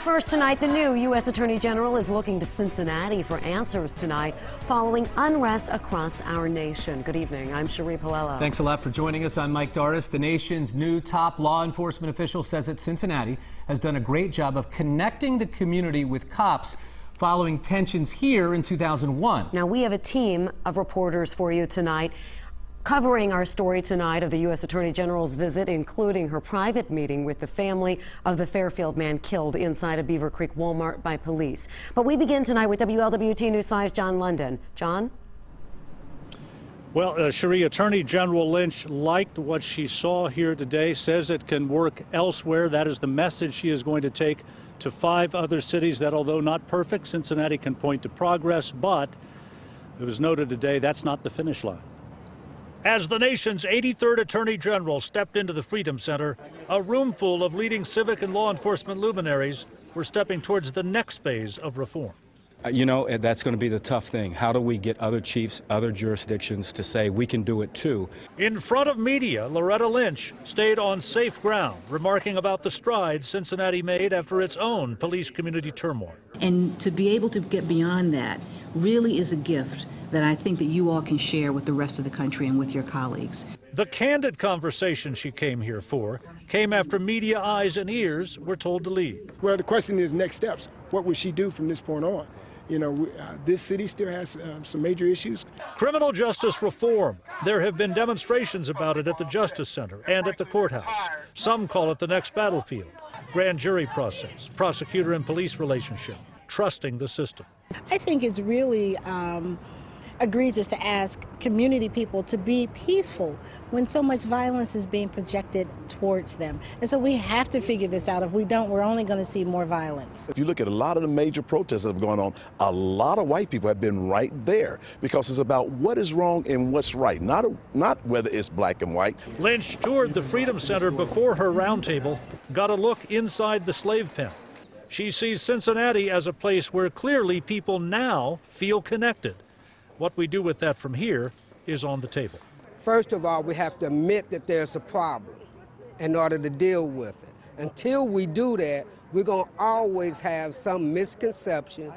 first tonight, the new U.S. Attorney General is looking to Cincinnati for answers tonight following unrest across our nation. Good evening. I'm Cherie Palella. Thanks a lot for joining us. I'm Mike Dardis. The nation's new top law enforcement official says that Cincinnati has done a great job of connecting the community with cops following tensions here in 2001. Now, we have a team of reporters for you tonight covering our story tonight of the U.S. Attorney General's visit, including her private meeting with the family of the Fairfield man killed inside a Beaver Creek Walmart by police. But we begin tonight with WLWT News 5's John London. John? Well, Cherie, Attorney General Lynch liked what she saw here today, says it can work elsewhere. That is the message she is going to take to 5 other cities that, although not perfect, Cincinnati can point to progress. But it was noted today that's not the finish line. As the nation's 83rd Attorney General stepped into the Freedom Center, a room full of leading civic and law enforcement luminaries were stepping towards the next phase of reform. You know, that's going to be the tough thing. How do we get other chiefs, other jurisdictions to say we can do it too? In front of media, Loretta Lynch stayed on safe ground, remarking about the strides Cincinnati made after its own police community turmoil. And to be able to get beyond that really is a gift that I think that you all can share with the rest of the country and with your colleagues. The candid conversation she came here for came after media eyes and ears were told to leave. Well, the question is next steps. What will she do from this point on? You know, this city still has some major issues. Criminal justice reform. There have been demonstrations about it at the Justice Center and at the courthouse. Some call it the next battlefield. Grand jury process, prosecutor and police relationship, trusting the system. I think it's really egregious to ask community people to be peaceful when so much violence is being projected towards them. And so we have to figure this out. If we don't, we're only going to see more violence. If you look at a lot of the major protests that have gone on, a lot of white people have been right there because it's about what is wrong and what's right, not whether it's black and white. Lynch toured the Freedom Center before her roundtable, got a look inside the slave pen. She sees Cincinnati as a place where clearly people now feel connected. What we do with that from here is on the table. First of all, we have to admit that there's a problem in order to deal with it. Until we do that, we're going to always have some misconception.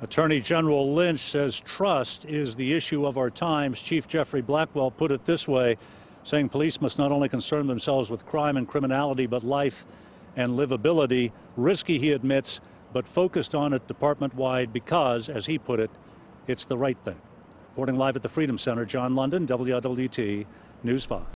Attorney General Lynch says trust is the issue of our times. Chief Jeffrey Blackwell put it this way, saying police must not only concern themselves with crime and criminality, but life and livability. Risky, he admits, but focused on it department-wide because, as he put it, it's the right thing. Reporting live at the Freedom Center, John London, WLWT News 5.